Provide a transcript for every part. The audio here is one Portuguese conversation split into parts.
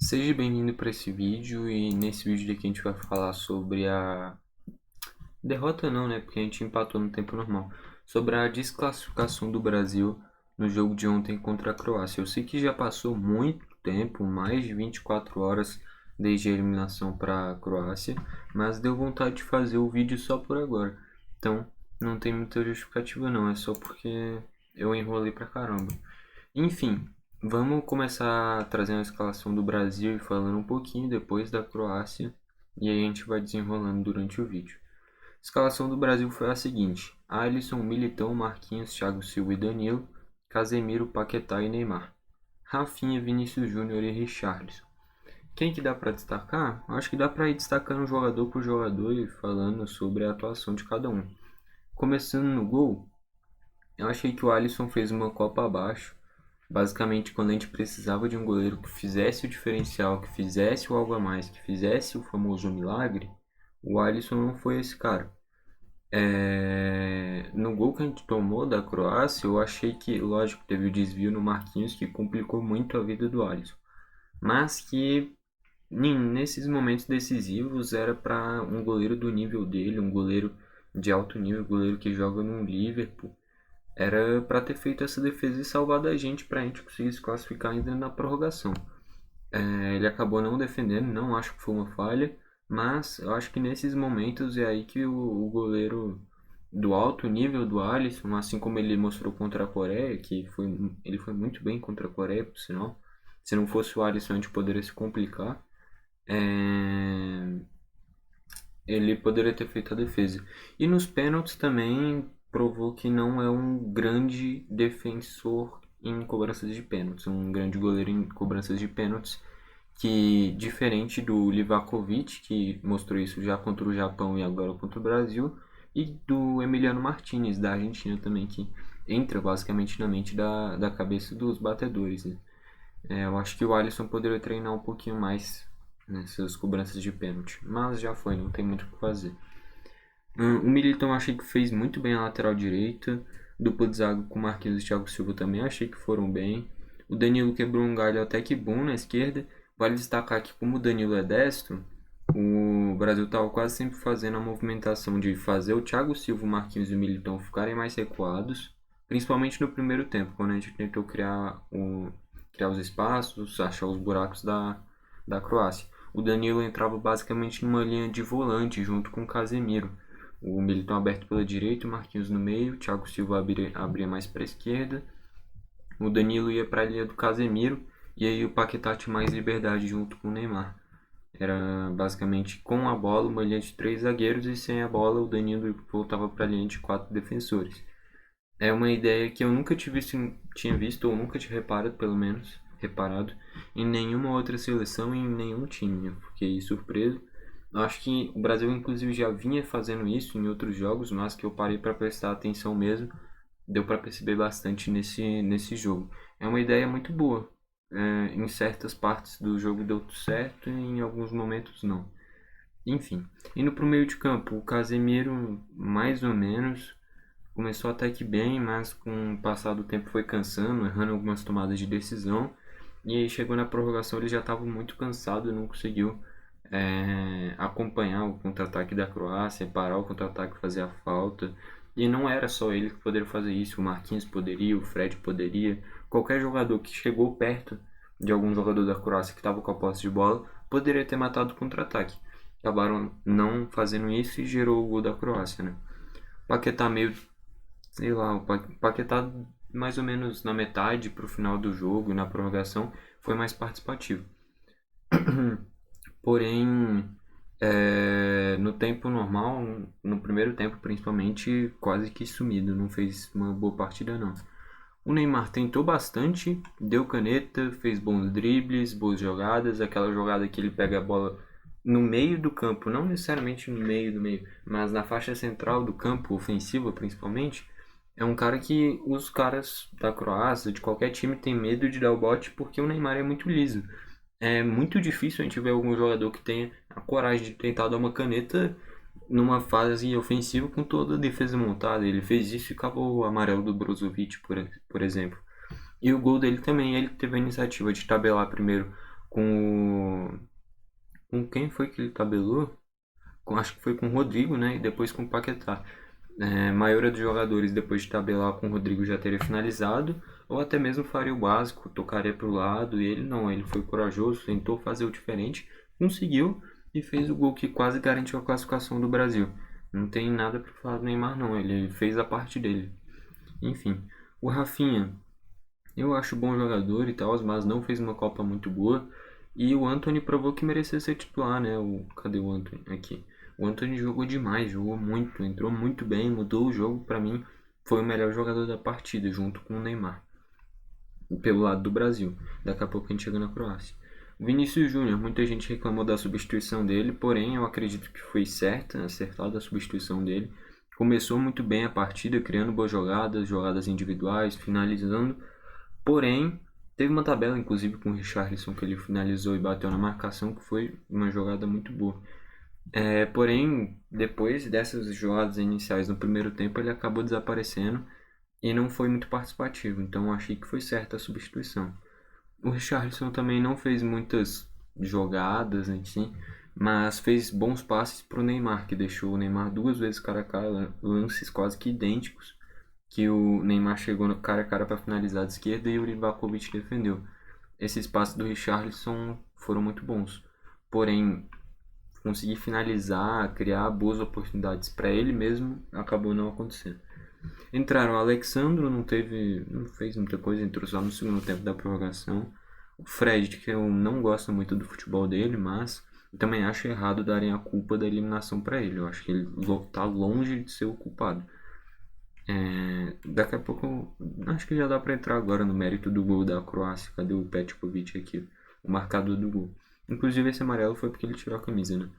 Seja bem-vindo para esse vídeo e nesse vídeo aqui a gente vai falar sobre a derrota não, né? Porque a gente empatou no tempo normal. Sobre a desclassificação do Brasil no jogo de ontem contra a Croácia. Eu sei que já passou muito tempo, mais de 24 horas desde a eliminação para a Croácia, mas deu vontade de fazer o vídeo só por agora. Então, não tem muita justificativa não, é só porque eu enrolei pra caramba. Enfim, vamos começar trazendo a escalação do Brasil e falando um pouquinho depois da Croácia, e aí a gente vai desenrolando durante o vídeo. A escalação do Brasil foi a seguinte: Alisson, Militão, Marquinhos, Thiago Silva e Danilo, Casemiro, Paquetá e Neymar, Rafinha, Vinícius Júnior e Richarlison. Quem que dá para destacar? Acho que dá para ir destacando jogador por jogador e falando sobre a atuação de cada um. Começando no gol, eu achei que o Alisson fez uma Copa abaixo. Basicamente, quando a gente precisava de um goleiro que fizesse o diferencial, que fizesse o algo a mais, que fizesse o famoso milagre, o Alisson não foi esse cara. No gol que a gente tomou da Croácia, eu achei que, lógico, teve o desvio no Marquinhos que complicou muito a vida do Alisson. Mas que nesses momentos decisivos era para um goleiro do nível dele, um goleiro de alto nível, um goleiro que joga no Liverpool, era para ter feito essa defesa e salvado a gente para a gente conseguir se classificar ainda na prorrogação. Ele acabou não defendendo, não acho que foi uma falha, mas eu acho que nesses momentos é aí que o goleiro do alto nível do Alisson, assim como ele mostrou contra a Coreia, ele foi muito bem contra a Coreia, por sinal. Se não fosse o Alisson, a gente poderia se complicar. É, Ele poderia ter feito a defesa. E nos pênaltis também provou que não é um grande defensor em cobranças de pênaltis, um grande goleiro em cobranças de pênaltis, que diferente do Livakovic, que mostrou isso já contra o Japão e agora contra o Brasil, e do Emiliano Martinez, da Argentina também, que entra basicamente na mente da cabeça dos batedores, né? Eu acho que o Alisson poderia treinar um pouquinho mais nessas cobranças de pênalti, mas já foi, não tem muito o que fazer. O Militão achei que fez muito bem a lateral direita, dupla de zaga com Marquinhos e Thiago Silva também achei que foram bem. O Danilo quebrou um galho até que bom na esquerda. Vale destacar que como o Danilo é destro, o Brasil estava quase sempre fazendo a movimentação de fazer o Thiago Silva, o Marquinhos e o Militão ficarem mais recuados, principalmente no primeiro tempo, quando a gente tentou criar os espaços, achar os buracos da Croácia. O Danilo entrava basicamente numa linha de volante junto com o Casemiro. O Militão aberto pela direita, o Marquinhos no meio, o Thiago Silva abria mais para a esquerda, o Danilo ia para a linha do Casemiro e aí o Paquetá tinha mais liberdade junto com o Neymar. Era basicamente com a bola uma linha de 3 zagueiros e sem a bola o Danilo voltava para a linha de 4 defensores. É uma ideia que eu nunca tinha visto ou nunca tinha reparado, pelo menos, reparado em nenhuma outra seleção e em nenhum time. Eu fiquei surpreso. Eu acho que o Brasil, inclusive, já vinha fazendo isso em outros jogos, mas que eu parei para prestar atenção mesmo. Deu para perceber bastante nesse jogo. É uma ideia muito boa. Em certas partes do jogo deu certo e em alguns momentos não. Enfim, indo para o meio de campo, o Casemiro mais ou menos. Começou até que bem, mas com o passar do tempo foi cansando, errando algumas tomadas de decisão. E aí chegou na prorrogação, ele já estava muito cansado e não conseguiu acompanhar o contra-ataque da Croácia, parar o contra-ataque, fazer a falta. E não era só ele que poderia fazer isso, o Marquinhos poderia, o Fred poderia. Qualquer jogador que chegou perto de algum jogador da Croácia que estava com a posse de bola poderia ter matado o contra-ataque. Acabaram não fazendo isso e gerou o gol da Croácia, né? Paquetá meio, sei lá, o Paquetá mais ou menos na metade pro final do jogo, na prorrogação, foi mais participativo. Porém, no tempo normal, no primeiro tempo principalmente, quase que sumido, não fez uma boa partida não. O Neymar tentou bastante, deu caneta, fez bons dribles, boas jogadas, aquela jogada que ele pega a bola no meio do campo, não necessariamente no meio do meio, mas na faixa central do campo, ofensiva principalmente, é um cara que os caras da Croácia, de qualquer time, tem medo de dar o bote porque o Neymar é muito liso. É muito difícil a gente ver algum jogador que tenha a coragem de tentar dar uma caneta numa fase ofensiva com toda a defesa montada. Ele fez isso e acabou o amarelo do Brozovic, por exemplo. E o gol dele também, ele teve a iniciativa de tabelar primeiro com com quem foi que ele tabelou? Acho que foi com o Rodrigo, né? E depois com o Paquetá. A maioria dos jogadores, depois de tabelar com o Rodrigo, já teria finalizado, ou até mesmo faria o básico, tocaria para o lado, e ele não, ele foi corajoso, tentou fazer o diferente, conseguiu e fez o gol que quase garantiu a classificação do Brasil. Não tem nada para falar do Neymar, não, ele fez a parte dele. Enfim, o Rafinha, eu acho bom jogador e tal, mas não fez uma Copa muito boa. E o Anthony provou que merecia ser titular, né? Cadê o Anthony? Aqui. O Anthony jogou demais, jogou muito, entrou muito bem, mudou o jogo. Pra mim, foi o melhor jogador da partida, junto com o Neymar, pelo lado do Brasil. Daqui a pouco a gente chega na Croácia. O Vinícius Júnior, muita gente reclamou da substituição dele, porém eu acredito que foi certa, acertada a substituição dele. Começou muito bem a partida, criando boas jogadas, jogadas individuais, finalizando. Porém, teve uma tabela, inclusive, com o Richarlison, que ele finalizou e bateu na marcação, que foi uma jogada muito boa. Porém, depois dessas jogadas iniciais no primeiro tempo, ele acabou desaparecendo e não foi muito participativo. Então, eu achei que foi certa a substituição. O Richarlison também não fez muitas jogadas em si, mas fez bons passes para o Neymar, que deixou o Neymar duas vezes cara a cara, lances quase que idênticos, que o Neymar chegou no cara a cara para finalizar de esquerda e o Livakovic defendeu. Esses passes do Richarlison foram muito bons, porém conseguir finalizar, criar boas oportunidades para ele mesmo acabou não acontecendo. Entraram o Alexandro, não fez muita coisa, entrou só no segundo tempo da prorrogação. O Fred, que eu não gosto muito do futebol dele, mas eu também acho errado darem a culpa da eliminação para ele. Eu acho que ele está longe de ser o culpado. Daqui a pouco, acho que já dá para entrar agora no mérito do gol da Croácia. Cadê o Petkovic aqui? O marcador do gol. Inclusive esse amarelo foi porque ele tirou a camisa, né?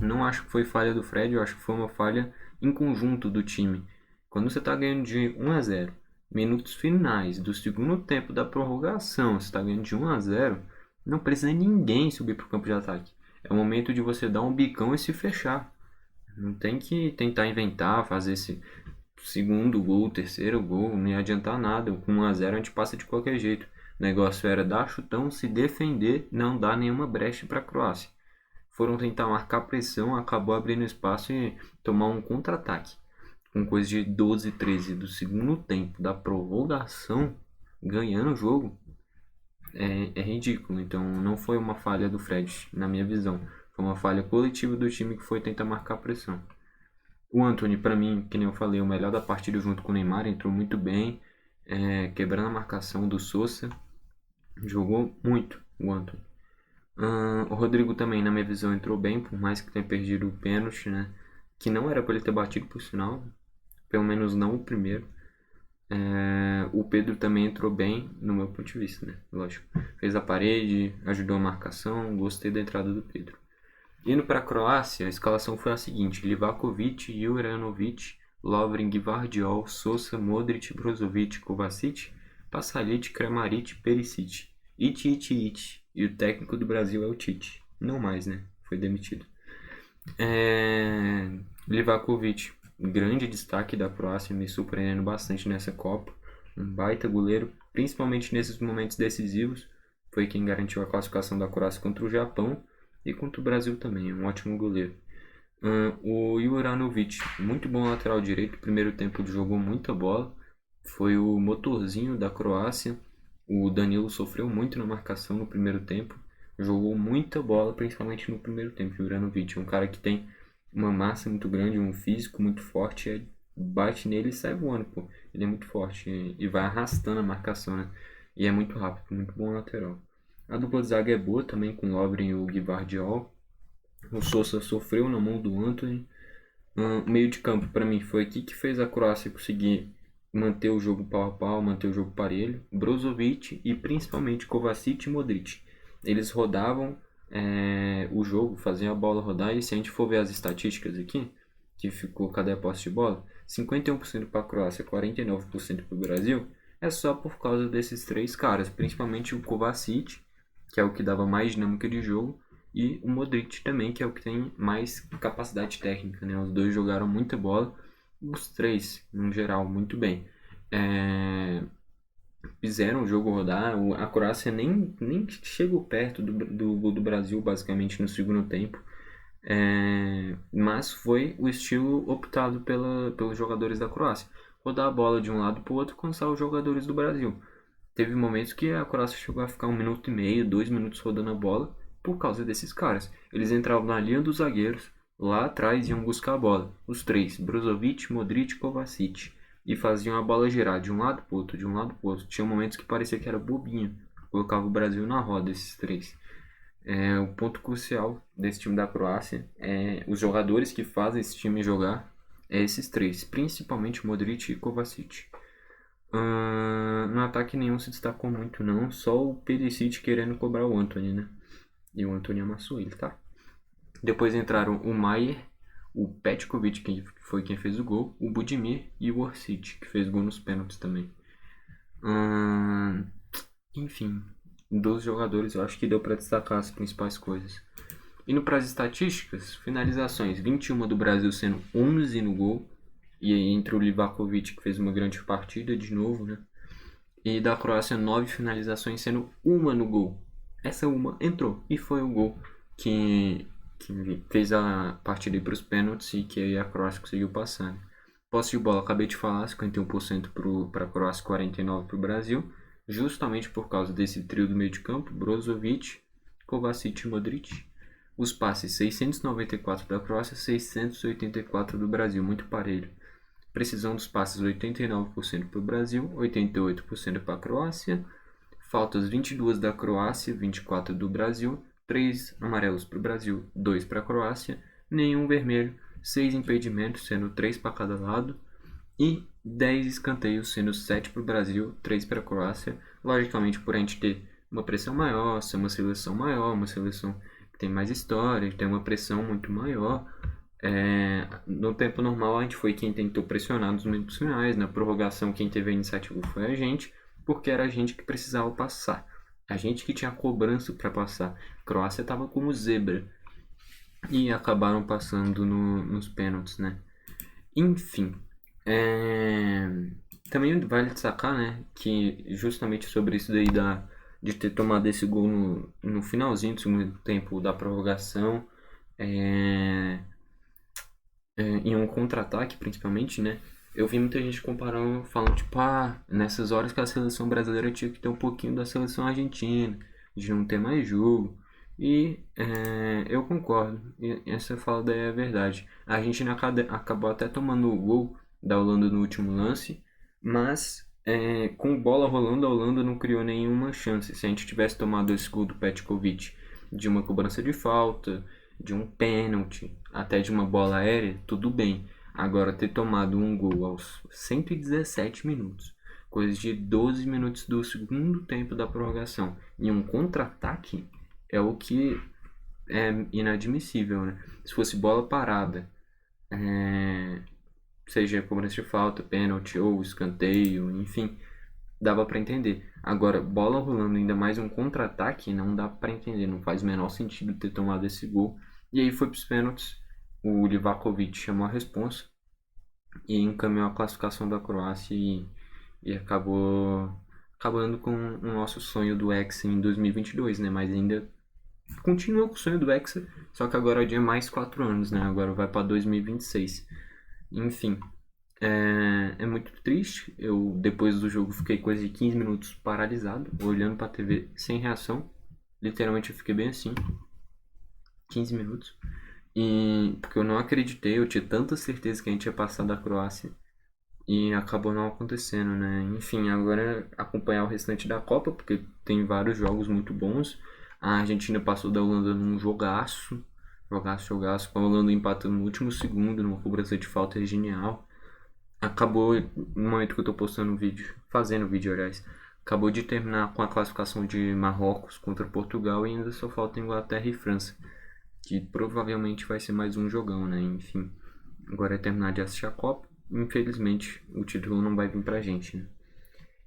Não acho que foi falha do Fred, eu acho que foi uma falha em conjunto do time. Quando você está ganhando de 1-0, minutos finais do segundo tempo da prorrogação, você está ganhando de 1-0, não precisa ninguém subir para o campo de ataque. É o momento de você dar um bicão e se fechar. Não tem que tentar inventar, fazer esse segundo gol, terceiro gol, não ia adiantar nada. Com 1-0 a gente passa de qualquer jeito. O negócio era dar chutão, se defender, não dar nenhuma brecha para a Croácia. Foram tentar marcar pressão, acabou abrindo espaço e tomar um contra-ataque. Com coisa de 12, 13 do segundo tempo da prorrogação, ganhando o jogo, é ridículo. Então não foi uma falha do Fred, na minha visão. Foi uma falha coletiva do time que foi tentar marcar pressão. O Anthony, para mim, que nem eu falei, o melhor da partida junto com o Neymar, entrou muito bem, quebrando a marcação do Sousa. Jogou muito o Anthony. O Rodrigo também, na minha visão, entrou bem, por mais que tenha perdido o pênalti, né? Que não era para ele ter batido, por sinal. Pelo menos não o primeiro. O Pedro também entrou bem, no meu ponto de vista, né? Lógico. Fez a parede, ajudou a marcação, gostei da entrada do Pedro. Indo para a Croácia, a escalação foi a seguinte: Livakovic, Juranovic, Lovren, Gvardiol, Sousa, Modric, Brozovic, Kovacic, Pasalic, Kramaric, Perisic. Iti. E o técnico do Brasil é o Tite. Não mais, né? Foi demitido. Livakovic, grande destaque da Croácia, me surpreendendo bastante nessa Copa. Um baita goleiro, principalmente nesses momentos decisivos. Foi quem garantiu a classificação da Croácia contra o Japão e contra o Brasil também. Um ótimo goleiro. O Juranovic, muito bom lateral direito. Primeiro tempo jogou muita bola. Foi o motorzinho da Croácia. O Danilo sofreu muito na marcação no primeiro tempo. Jogou muita bola, principalmente no primeiro tempo. O Juranovic é um cara que tem uma massa muito grande, um físico muito forte. Bate nele e sai voando, pô. Ele é muito forte e vai arrastando a marcação, né? E é muito rápido, muito bom lateral. A dupla de zaga é boa também, com o Lovren e o Gvardiol. O Sousa sofreu na mão do Anthony. Meio de campo, para mim, foi aqui que fez a Croácia conseguir manter o jogo pau a pau, manter o jogo parelho. Brozovic e principalmente Kovacic e Modric. Eles rodavam o jogo, faziam a bola rodar. E se a gente for ver as estatísticas aqui, que ficou cadê a posse de bola? 51% para a Croácia, 49% para o Brasil. É só por causa desses três caras, principalmente o Kovacic, que é o que dava mais dinâmica de jogo, e o Modric também, que é o que tem mais capacidade técnica, né? Os dois jogaram muita bola, os três, no geral, muito bem. fizeram o jogo rodar. A Croácia nem chegou perto do gol do Brasil, basicamente, no segundo tempo. Mas foi o estilo optado pelos jogadores da Croácia. Rodar a bola de um lado para o outro com os jogadores do Brasil. Teve momentos que a Croácia chegou a ficar 1 minuto e meio, 2 minutos rodando a bola por causa desses caras. Eles entravam na linha dos zagueiros, lá atrás iam buscar a bola. Os três, Brozovic, Modric e Kovacic. E faziam a bola girar de um lado pro outro, de um lado pro outro. Tinha momentos que parecia que era bobinho. Colocava o Brasil na roda, esses três. O ponto crucial desse time da Croácia é os jogadores que fazem esse time jogar. É esses três, principalmente Modric e Kovacic. No ataque nenhum se destacou muito não, só o Perisic querendo cobrar o Antony, né? E o Antony amassou ele, tá? Depois entraram o Maier, o Petkovic, que foi quem fez o gol, o Budimir e o Orsic, que fez gol nos pênaltis também. Enfim, dos jogadores eu acho que deu para destacar as principais coisas. Indo para as estatísticas, finalizações, 21 do Brasil sendo 11 no gol, e aí entre o Livakovic, que fez uma grande partida de novo, né? E da Croácia, 9 finalizações, sendo uma no gol. Essa uma entrou e foi o gol que fez a partida ir para os pênaltis e que aí a Croácia conseguiu passar. Posse de bola, acabei de falar, 51% para a Croácia, 49% para o Brasil, justamente por causa desse trio do meio de campo, Brozovic, Kovacic e Modric. Os passes, 694 da Croácia, 684 do Brasil, muito parelho. Precisão dos passes, 89% para o Brasil, 88% para a Croácia. Faltas, 22 da Croácia, 24 do Brasil. 3 amarelos para o Brasil, 2 para a Croácia. Nenhum vermelho, 6 impedimentos, sendo 3 para cada lado. E 10 escanteios, sendo 7 para o Brasil, 3 para a Croácia. Logicamente, por a gente ter uma pressão maior, ser uma seleção maior, uma seleção que tem mais história, que tem uma pressão muito maior. No tempo normal a gente foi quem tentou pressionar nos minutos finais, na prorrogação quem teve a iniciativa foi a gente, porque era a gente que precisava passar, a gente que tinha cobrança para passar. A Croácia estava como zebra e acabaram passando nos pênaltis, né? Enfim, também vale destacar, né, que justamente sobre isso daí de ter tomado esse gol no finalzinho do segundo tempo da prorrogação, em um contra-ataque principalmente, né? Eu vi muita gente comparando, falando tipo, nessas horas que a seleção brasileira tinha que ter um pouquinho da seleção argentina, de não ter mais jogo. E eu concordo, e essa fala daí é verdade. A Argentina acabou até tomando o gol da Holanda no último lance, mas com bola rolando, a Holanda não criou nenhuma chance. Se a gente tivesse tomado esse gol do Petkovic de uma cobrança de falta, de um pênalti, até de uma bola aérea, tudo bem. Agora, ter tomado um gol aos 117 minutos, coisa de 12 minutos do segundo tempo da prorrogação, em um contra-ataque, é o que é inadmissível, né? Se fosse bola parada, seja cobrança de falta, pênalti ou escanteio, enfim, dava para entender. Agora, bola rolando, ainda mais um contra-ataque, não dá para entender, não faz o menor sentido ter tomado esse gol. E aí foi para os pênaltis, o Livakovic chamou a responsa e encaminhou a classificação da Croácia e acabou acabando com o nosso sonho do Hexa em 2022, né? Mas ainda continua com o sonho do Hexa, só que agora é mais 4 anos, né? Agora vai para 2026. Enfim, é muito triste. Eu, depois do jogo, fiquei coisa de 15 minutos paralisado, olhando para a TV sem reação. Literalmente eu fiquei bem assim, 15 minutos. E porque eu não acreditei, eu tinha tanta certeza que a gente ia passar da Croácia e acabou não acontecendo, né? Enfim, agora é acompanhar o restante da Copa, porque tem vários jogos muito bons. A Argentina passou da Holanda num jogaço, com a Holanda empatando no último segundo, numa cobrança de falta genial. Acabou, no momento que eu tô postando o vídeo, fazendo o vídeo, aliás, acabou de terminar com a classificação de Marrocos contra Portugal e ainda só falta Inglaterra e França, que provavelmente vai ser mais um jogão, né? Enfim, agora é terminar de assistir a Copa. Infelizmente, o título não vai vir pra gente, né?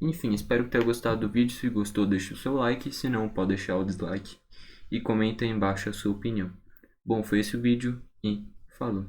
Enfim, espero que tenha gostado do vídeo. Se gostou, deixa o seu like. Se não, pode deixar o dislike. E comenta aí embaixo a sua opinião. Bom, foi esse o vídeo e falou!